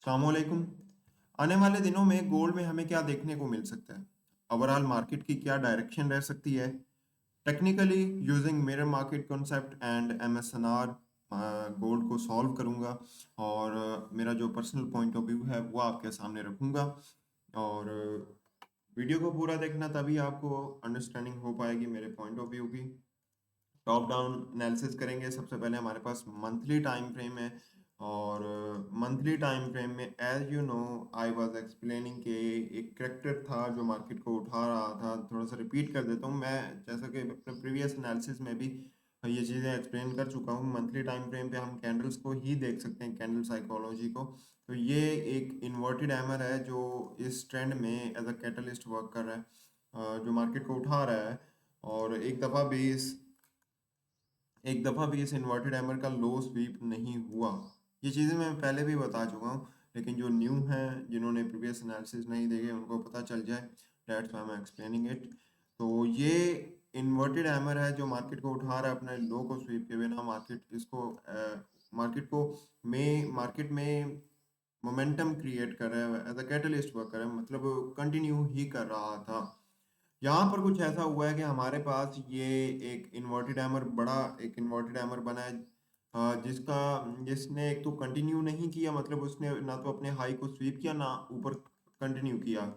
अस्सलामुअलैकुम। आने वाले दिनों में गोल्ड में हमें क्या देखने को मिल सकता है? ओवरऑल मार्केट की क्या डायरेक्शन रह सकती है? Technically using mirror market concept and MSNR gold को सॉल्व करूंगा और मेरा जो पर्सनल पॉइंट ऑफ व्यू है वो आपके सामने रखूंगा। और वीडियो को पूरा देखना, तभी आपको अंडरस्टैंडिंग हो पाएगी मेरे पॉइंट ऑफ व्यू की। टॉप डाउन एनालिसिस करेंगे। सबसे पहले हमारे पास मंथली टाइम फ्रेम है और मंथली टाइम फ्रेम में as you know I was explaining कि एक करेक्टर था जो मार्केट को उठा रहा था। थोड़ा सा रिपीट कर देता हूँ मैं, जैसा कि अपने प्रीवियस एनालिसिस में भी ये चीज़ें एक्सप्लेन कर चुका हूँ। मंथली टाइम फ्रेम पे हम कैंडल्स को ही देख सकते हैं, कैंडल साइकोलॉजी को। तो ये एक इन्वर्टेड हैमर है जो इस ट्रेंड में एज अ कैटलिस्ट वर्क कर रहा है, जो मार्केट को उठा रहा है। और एक दफ़ा भी इस इन्वर्टेड हैमर का लो स्वीप नहीं हुआ। ये चीज़ें मैं पहले भी बता चुका हूँ, लेकिन जो न्यू हैं, जिन्होंने प्रीवियस एनालिसिस नहीं देखे, उनको पता चल जाए। That's why I am explaining it. तो ये इन्वर्टेड हैमर है जो मार्केट को उठा रहा है अपने लो को स्वीप के बिना। मार्केट में मोमेंटम क्रिएट कर रहा है, एज अ कैटलिस्ट वर्क कर रहा है, मतलब कंटिन्यू ही कर रहा था। यहाँ पर कुछ ऐसा हुआ है कि हमारे पास ये एक इन्वर्टेड हैमर, बड़ा एक इन्वर्टेड हैमर बना है, जिसने एक तो कंटिन्यू नहीं किया, मतलब उसने ना तो अपने हाई को स्वीप किया ना ऊपर कंटिन्यू किया।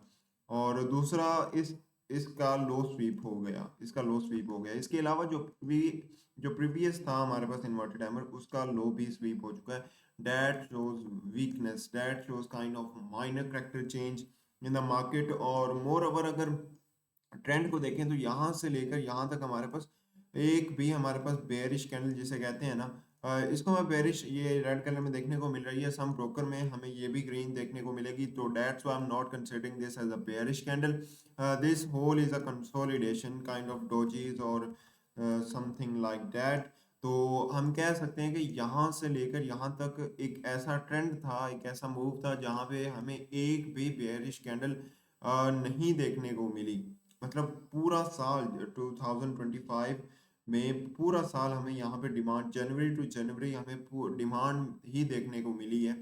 और दूसरा, इसका लो स्वीप हो गया। इसके अलावा जो प्रीवियस था हमारे पास इन्वर्टेड हैमर, उसका लो भी स्वीप हो चुका है। That shows weakness, that shows kind of minor character change in the market. और मोर ओवर, अगर ट्रेंड को देखें तो यहाँ से लेकर यहाँ तक हमारे पास एक भी हमारे पास बेयरिश कैंडल जिसे कहते हैं ना, इसको मैं बेयरिश, ये रेड कलर में देखने को मिल रही है। सम ब्रोकर में हमें ये भी ग्रीन देखने को मिलेगी, तो that's why I am not considering this as a bearish candle. This whole is a consolidation kind of dojis और समथिंग लाइक दैट। तो हम कह सकते हैं कि यहाँ से लेकर यहाँ तक एक ऐसा ट्रेंड था, एक ऐसा मूव था जहाँ पे हमें एक भी बेयरिश कैंडल नहीं देखने को मिली। मतलब पूरा साल 2025 में पूरा साल हमें यहाँ पे डिमांड, जनवरी टू जनवरी हमें डिमांड ही देखने को मिली है।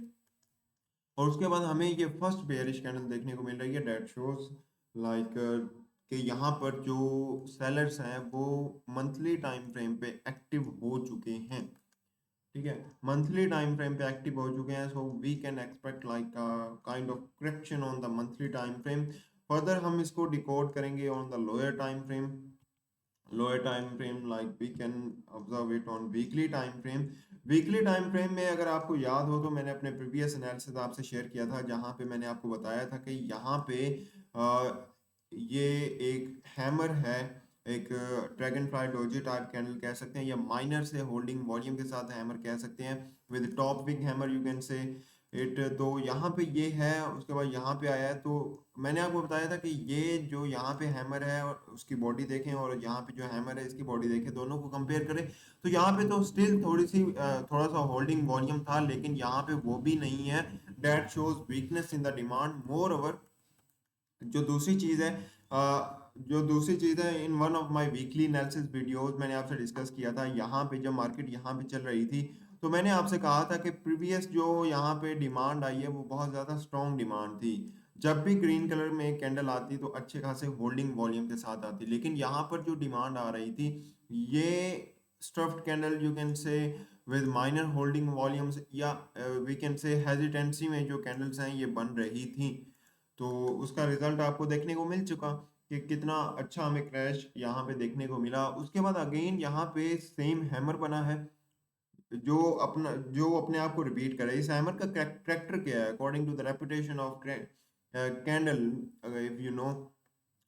और उसके बाद हमें ये फर्स्ट बेयरिश कैंडल देखने को मिल रही है। डेट शोज लाइक कि यहाँ पर जो सेलर्स हैं वो मंथली टाइम फ्रेम पे एक्टिव हो चुके हैं। ठीक है, मंथली टाइम फ्रेम पे एक्टिव हो चुके हैं। So we can expect like kind of correction on the monthly time frame. Further हम इसको डिकोड करेंगे on the lower time frame, like we can observe it on weekly time frame. Weekly time frame में अगर आपको याद हो तो मैंने अपने प्रीवियस एनालिसिस आपसे शेयर किया था, जहां पे मैंने आपको बताया था कि यहाँ पे ये एक हैमर है, एक dragon fly doji type candle कह सकते हैं, या माइनर से होल्डिंग वॉल्यूम के साथ हैमर कह सकते हैं, with top wing hammer you can say it. तो यहाँ पे ये है, उसके बाद यहाँ पे आया है। तो मैंने आपको बताया था कि ये जो यहाँ पे हैमर है और उसकी बॉडी देखें, और यहाँ पे जो हैमर है इसकी बॉडी देखें, दोनों को कंपेयर करें, तो यहाँ पे तो स्टिल थोड़ा सा होल्डिंग वॉल्यूम था, लेकिन यहाँ पे वो भी नहीं है। That shows weakness in the demand. More over, जो दूसरी चीज़ है in one of my weekly analysis videos मैंने आपसे डिस्कस किया था। यहाँ पे जब मार्केट यहाँ पे चल रही थी, तो मैंने आपसे कहा था कि प्रीवियस जो यहाँ पे डिमांड आई है वो बहुत ज़्यादा स्ट्रॉन्ग डिमांड थी। जब भी ग्रीन कलर में कैंडल आती तो अच्छे खासे होल्डिंग वॉल्यूम के साथ आती, लेकिन यहाँ पर जो डिमांड आ रही थी, ये stuffed candle you can say with minor holding volumes, या वी कैन से हेजिटेंसी में जो कैंडल्स हैं ये बन रही थी। तो उसका रिजल्ट आपको देखने को मिल चुका कि कितना अच्छा हमें क्रैश यहाँ पे देखने को मिला। उसके बाद अगेन यहाँ पे सेम हैमर बना है, जो अपने आप को रिपीट करे। इस हैमर का करेक्टर क्या है according to the reputation of candle, if you know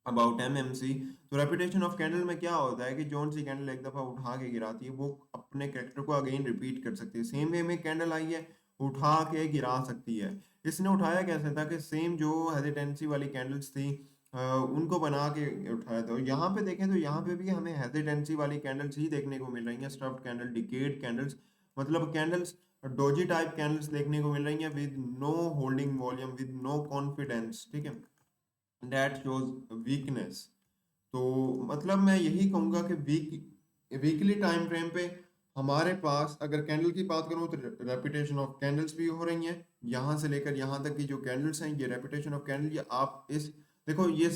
about MMC. तो रेपुटेशन ऑफ कैंडल में क्या होता है कि जौन सी कैंडल एक दफा उठा के गिराती है वो अपने कैरेक्टर को अगेन रिपीट कर सकती है। सेम वे में कैंडल आई है, उठा के गिरा सकती है। इसने उठाया कैसे था कि सेम जो हेजिटेंसी वाली कैंडल्स थी, उनको बना के उठाया था। और यहाँ पे देखें तो यहाँ पे भी हमें हेजिटेंसी वाली कैंडल्स ही देखने को मिल रही हैं, स्टफ्ड कैंडल, डिकेड कैंडल्स, मतलब कैंडल्स, डोजी टाइप कैंडल्स देखने को मिल रही हैं with no holding volume, with no confidence. ठीक है, दैट शोज वीकनेस। तो मतलब मैं यही कहूंगा कि वीकली टाइम फ्रेम पे हमारे पास अगर कैंडल की बात करूं तो रेपिटेशन ऑफ कैंडल्स भी हो रही हैं, यहाँ से लेकर यहाँ तक की जो कैंडल्स हैं ये रेपिटेशन ऑफ कैंडल, ये आप इस देखो ये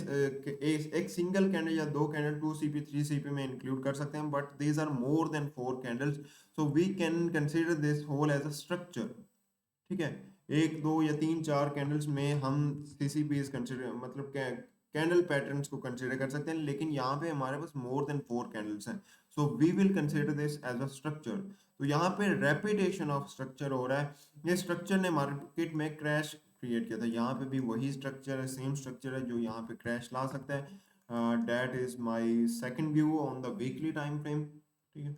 एक सिंगल कैंडल या दो कैंडल 2 CP 3 CP में इंक्लूड कर सकते हैं, but these are more than 4 candles, so we can consider this whole as a structure. ठीक है, एक दो या तीन चार कैंडल्स में हम सीसीपीज कंसिडर मतलब कैंडल पैटर्न्स को कंसिडर कर सकते हैं, लेकिन यहाँ पे हमारे पास मोर देन 4 कैंडल्स हैं, so we will consider this as a structure. तो यहाँ पे रेपिटेशन ऑफ स्ट्रक्चर हो रहा है, ये स्ट्रक्चर ने मार्केट में क्रैश क्रिएट किया था, यहाँ पे भी वही स्ट्रक्चर है, सेम स्ट्रक्चर है जो यहाँ पे क्रैश ला सकता है। That is my second view on the weekly time frame. ठीक है,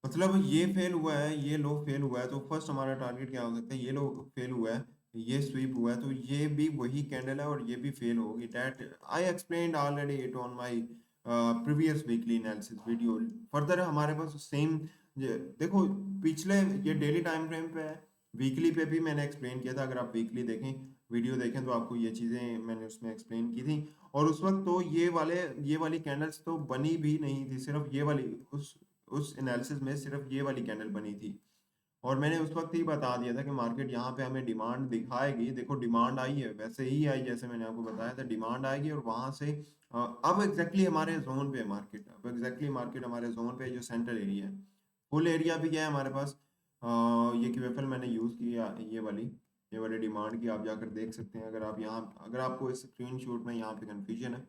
मतलब ये फेल हुआ है, ये लो फेल हुआ है, तो फर्स्ट हमारा टारगेट क्या हो सकता है, ये लो फेल हुआ है, ये स्वीप हुआ है, तो ये भी वही कैंडल है और ये भी फेल होगी। That I explained already it on my previous weekly analysis video. Further हमारे पास सेम, देखो पिछले ये डेली टाइम फ्रेम पे है, वीकली पे भी मैंने एक्सप्लेन किया था, अगर आप वीकली देखें वीडियो देखें तो आपको ये चीज़ें मैंने उसमें एक्सप्लेन की थी। और उस वक्त तो ये वाली कैंडल्स तो बनी भी नहीं थी, सिर्फ ये वाली उस एनालिसिस में सिर्फ ये वाली कैंडल बनी थी, और मैंने उस वक्त ही बता दिया था कि मार्केट यहाँ पे हमें डिमांड दिखाएगी। देखो डिमांड आई है, वैसे ही आई जैसे मैंने आपको बताया था, डिमांड आएगी और वहां से अब एग्जैक्टली हमारे जोन पे है मार्केट, अब एग्जैक्टली मार्केट हमारे जोन पे है, जो सेंट्रल एरिया है। फुल एरिया भी क्या है हमारे पास, ये क्यूएफएल मैंने यूज़ किया, ये वाली डिमांड की आप जाकर देख सकते हैं, अगर आप यहाँ, अगर आपको इस स्क्रीनशॉट में यहाँ पे कंफ्यूजन है।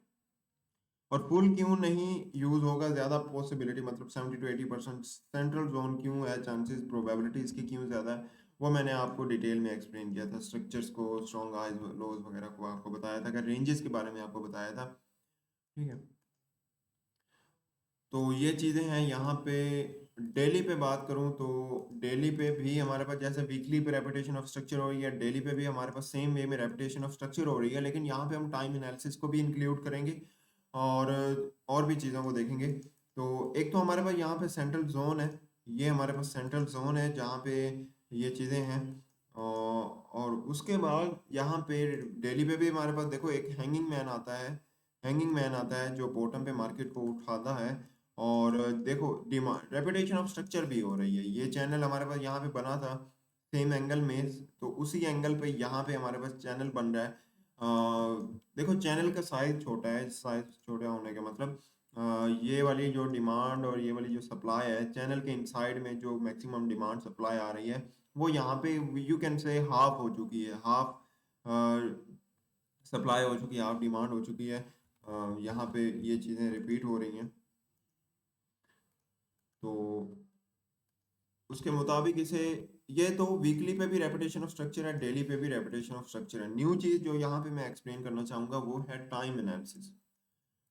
और फुल क्यों नहीं यूज होगा, ज्यादा पॉसिबिलिटी मतलब 70 to 80% सेंट्रल जोन क्यों है, चांसेस प्रोबेबिलिटी इसकी क्यों ज्यादा है, वो मैंने आपको डिटेल में एक्सप्लेन किया था, स्ट्रक्चर्स को, स्ट्रॉन्ग हाइज लोज वगैरह को आपको बताया था, अगर रेंजेस के बारे में आपको बताया था। ठीक है, तो ये चीज़ें हैं यहाँ पे। डेली पे बात करूँ तो डेली पे भी हमारे पास जैसे वीकली पे रेपिटेशन ऑफ स्ट्रक्चर हो रही है, डेली पे भी हमारे पास सेम वे में रेपिटेशन ऑफ स्ट्रक्चर हो रही है, लेकिन यहाँ पे हम टाइम एनालिसिस को भी इंक्लूड करेंगे और और भी चीज़ों को देखेंगे। तो एक तो हमारे पास यहाँ पे सेंट्रल जोन है, ये हमारे पास सेंट्रल जोन है जहाँ पे ये चीज़ें हैं, और उसके बाद यहाँ पे डेली पे भी हमारे पास देखो एक हैंगिंग मैन आता है, हैंगिंग मैन आता है जो बॉटम पे मार्केट को उठाता है। और देखो डिमांड रेपिटेशन ऑफ स्ट्रक्चर भी हो रही है, ये चैनल हमारे पास यहाँ पे बना था सेम एंगल में, तो उसी एंगल पे यहाँ पे हमारे पास चैनल बन रहा है। देखो चैनल का साइज छोटा है, साइज छोटा होने का मतलब ये वाली जो डिमांड और ये वाली जो सप्लाई है, चैनल के इनसाइड में जो मैक्सिमम डिमांड सप्लाई आ रही है, वो यहाँ पे यू कैन से हाफ हो चुकी है, हाफ सप्लाई हो चुकी है, हाफ डिमांड हो चुकी है। यहाँ पे ये चीज़ें रिपीट हो रही हैं, तो उसके मुताबिक इसे, ये तो वीकली पे भी रेपिटेशन ऑफ स्ट्रक्चर है, डेली पे भी रेपिटेशन ऑफ स्ट्रक्चर है। न्यू चीज़ जो यहाँ पे मैं एक्सप्लेन करना चाहूँगा वो है टाइम एनालिसिस,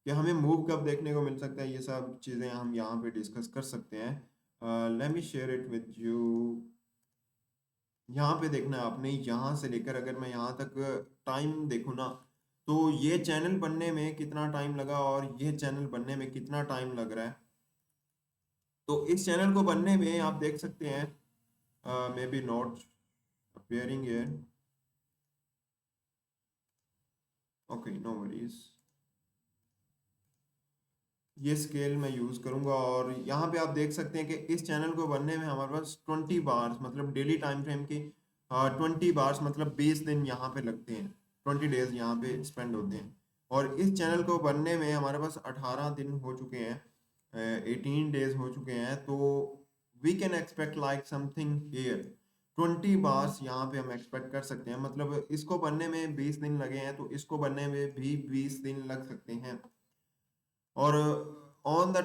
कि हमें मूव कब देखने को मिल सकता है, ये सब चीज़ें हम यहाँ पे डिस्कस कर सकते हैं। Let me share it with you. यहाँ पे देखना है आपने, यहाँ से लेकर अगर मैं यहाँ तक टाइम देखूँ ना, तो ये चैनल बनने में कितना टाइम लगा और ये चैनल बनने में कितना टाइम लग रहा है। तो इस चैनल को बनने में आप देख सकते हैं, maybe not appearing here, okay no worries, ये स्केल मैं यूज करूंगा और यहाँ पे आप देख सकते हैं कि इस चैनल को बनने में हमारे पास 20 बार्स मतलब डेली टाइम फ्रेम की 20 बार्स मतलब 20 दिन यहाँ पे लगते हैं, 20 डेज यहाँ पे स्पेंड होते हैं। और इस चैनल को बनने में हमारे पास 18 दिन हो चुके हैं, 18 डेज हो चुके हैं, तो we can expect like something here 20 bars यहाँ पे हम एक्सपेक्ट कर सकते हैं, मतलब इसको बनने में 20 दिन लगे हैं तो इसको बनने में भी 20 दिन लग सकते हैं। और ऑन द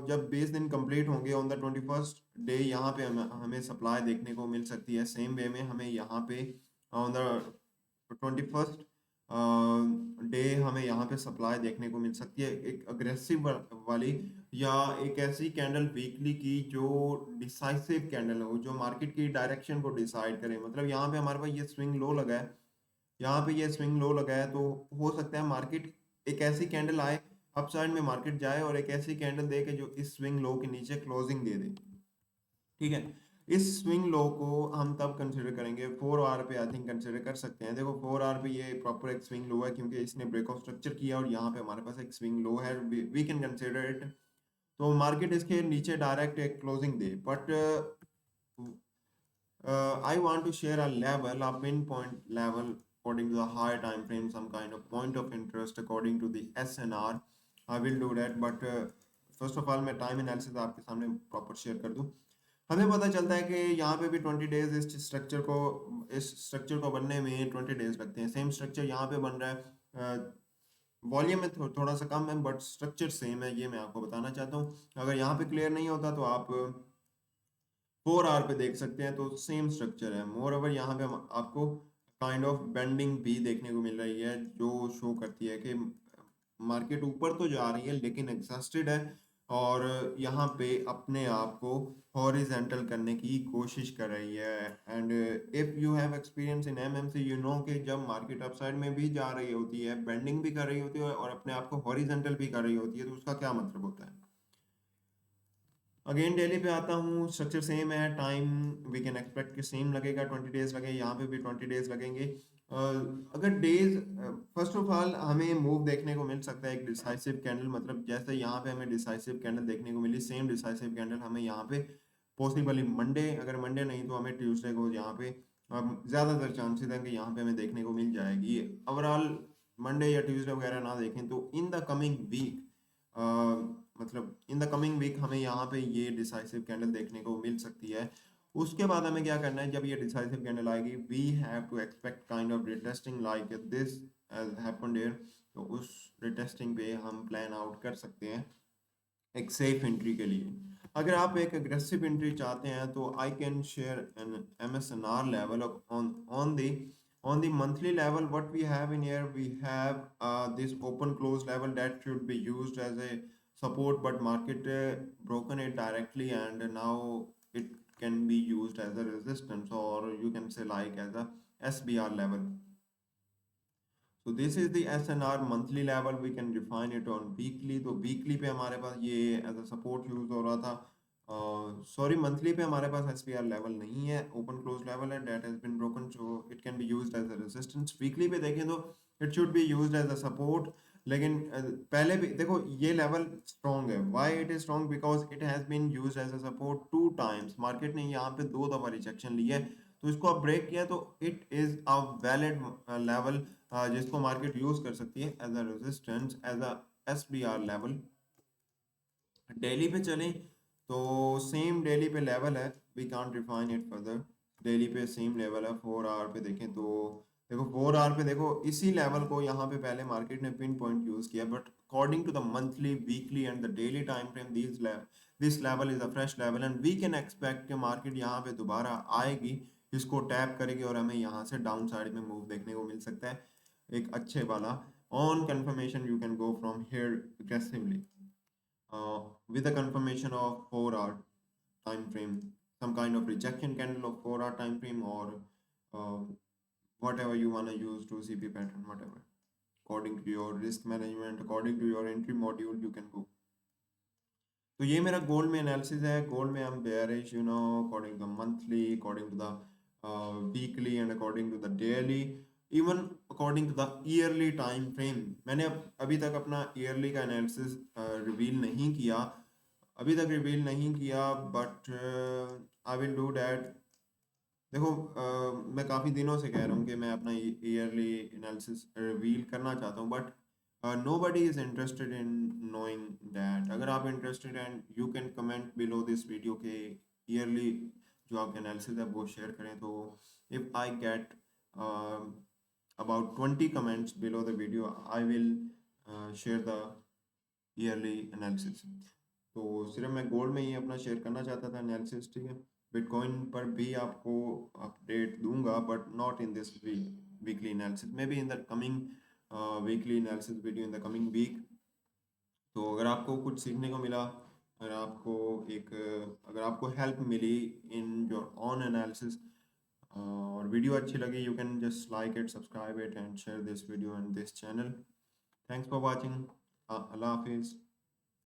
जब 20 दिन कंप्लीट होंगे, ऑन द 21st डे यहाँ पे हमें सप्लाई देखने को मिल सकती है, सेम वे में हमें यहाँ पे ऑन द 21st डे हमें यहाँ पे सप्लाई देखने को मिल सकती है, एक अग्रेसिव वाली, या एक ऐसी कैंडल वीकली की जो डिसाइसिव कैंडल हो, जो मार्केट की डायरेक्शन को डिसाइड करे। मतलब यहाँ पे हमारे पास ये स्विंग लो लगा है, यहाँ पे ये स्विंग लो लगा है, तो हो सकता है मार्केट एक ऐसी कैंडल आए, अपसाइड में मार्केट जाए और एक ऐसी कैंडल दे के जो इस स्विंग लो के नीचे क्लोजिंग दे दे। ठीक है, इस स्विंग लो को हम तब कंसिडर करेंगे 4 आवर पे, आई थिंक कंसिडर कर सकते हैं। देखो 4 आवर पे ये प्रॉपर एक स्विंग लो है क्योंकि इसने ब्रेक ऑफ स्ट्रक्चर किया और यहाँ पे हमारे पास एक स्विंग लो है, वी कैन कंसिडर इट। तो मार्केट इसके नीचे डायरेक्ट एक closing they, but I want to share a level, a pinpoint level according to the higher time frame, some kind of point of interest according to the SNR. I will do that, but first of all मैं time analysis आपके सामने proper share कर दूं। हमें पता चलता है कि यहाँ पे भी 20 डेज इस स्ट्रक्चर को बनने में 20 डेज लगते हैं। सेम स्ट्रक्चर यहाँ पे बन रहा है, वॉल्यूम में थोड़ा सा कम है बट स्ट्रक्चर सेम है, ये मैं आपको बताना चाहता हूँ। अगर यहाँ पे क्लियर नहीं होता तो आप 4 आवर पे देख सकते हैं, तो सेम स्ट्रक्चर है। मोर ओवर यहाँ पे आपको काइंड ऑफ बेंडिंग भी देखने को मिल रही है जो शो करती है कि मार्केट ऊपर तो जा रही है लेकिन एग्जॉस्टेड है और यहाँ पे अपने आप को हॉरिजेंटल करने की कोशिश कर रही है। And if you have experience in MMC you know कि जब मार्केट अपसाइड में भी जा रही होती है, बेंडिंग भी कर रही होती है और अपने आप को हॉरिजेंटल भी कर रही होती है, तो उसका क्या मतलब होता है। अगेन डेली पे आता हूँ, स्ट्रक्चर सेम है, टाइम वी कैन एक्सपेक्ट कि सेम लगेगा, 20 डेज लगे, यहाँ पे भी 20 डेज लगेंगे। अगर डेज, फर्स्ट ऑफ ऑल हमें मूव देखने को मिल सकता है एक डिसाइसिव कैंडल, मतलब जैसे यहाँ पे हमें डिसाइसिव कैंडल देखने को मिली, सेम डिसाइसिव कैंडल हमें यहाँ पे पॉसिबली मंडे, अगर मंडे नहीं तो हमें ट्यूसडे को यहाँ पे ज़्यादातर चांसेस हैं कि यहाँ पे हमें देखने को मिल जाएगी। ओवरऑल मंडे या ट्यूसडे वगैरह ना देखें तो इन द कमिंग वीक, मतलब इन द कमिंग वीक हमें यहाँ पे ये डिसाइसिव कैंडल देखने को मिल सकती है। उसके बाद हमें क्या करना है, जब ये डिसाइसिव कैंडल आएगी we have to expect kind of retesting like this has happened here. तो उस रिटेस्टिंग पे हम प्लान आउट कर सकते हैं एक सेफ एंट्री के लिए। अगर आप एक अग्रेसिव एंट्री चाहते हैं तो I can share an MSNR level on the monthly level. What we have in here, we have this open close level that should be used as a support, but market broken it directly and now it can be used as a resistance, or you can say like as a SBR level. So this is the SNR monthly level, we can define it on weekly। तो weekly पे हमारे पास ये as a support use हो रहा था, sorry monthly पे हमारे पास SPR level नहीं है, ओपन क्लोज लेवल है, that has been broken so it can be used as a resistance. Weekly पे देखें तो it should be used as a support, लेकिन पहले भी देखो ये लेवल स्ट्रॉन्ग है। Why it is strong, because it has been used as a support 2 times. Market ने यहाँ पे 2 दफा रिजेक्शन ली है, तो इसको आप ब्रेक किया तो it is a valid level जिसको मार्केट यूज कर सकती है as a resistance, as a SBR level. Daily पे चलें तो सेम डेली पे लेवल है, we can't define it further. Daily पे सेम लेवल है। 4 आवर पे देखें तो देखो 4 आवर पे देखो इसी लेवल को यहाँ पे पहले मार्केट ने पिन पॉइंट यूज किया, but according to the monthly, weekly and the daily time frame this level is a fresh level and we can expect कि मार्केट यहाँ पे दोबारा आएगी, इसको टैप करेगी और हमें यहाँ से डाउन साइड में मूव देखने को मिल सकता है एक अच्छे वाला। On confirmation you can go from here aggressively with a confirmation of 4 hour time frame, some kind of rejection candle of 4 hour time frame, or uh, whatever you want to use to CP pattern, whatever according to your risk management, according to your entry module you can go। तो ये मेरा gold में analysis है। Gold में हम bearish you know according to the monthly, according to the weekly and according to the daily, even according to the yearly time frame. मैंने अभी तक अपना ईयरली का एनालिसिस रिवील नहीं किया, अभी तक रिवील नहीं किया, but I will do that. देखो मैं काफ़ी दिनों से कह रहा हूँ कि मैं अपना ईयरली एनालिसिस रिवील करना चाहता हूँ, but nobody is interested in knowing that। अगर आप इंटरेस्टेड हैं you can comment below this video के ईयरली जो आपका एनालिसिस है वो शेयर करें। तो if I get about 20 comments below the video I will share the yearly analysis। तो सिर्फ मैं गोल्ड में ही अपना शेयर करना चाहता था एनालिसिस, ठीक है। बिटकॉइन पर भी आपको अपडेट दूंगा but not in this weekly analysis, maybe in the coming weekly analysis video in the coming week. तो अगर आपको कुछ सीखने को मिला, अगर आपको अगर आपको हेल्प मिली इन योर ऑन एनालिसिस और वीडियो अच्छी लगी, you can just like it, subscribe it and share this video and this channel. Thanks for watching. अल्लाह हाफिज़।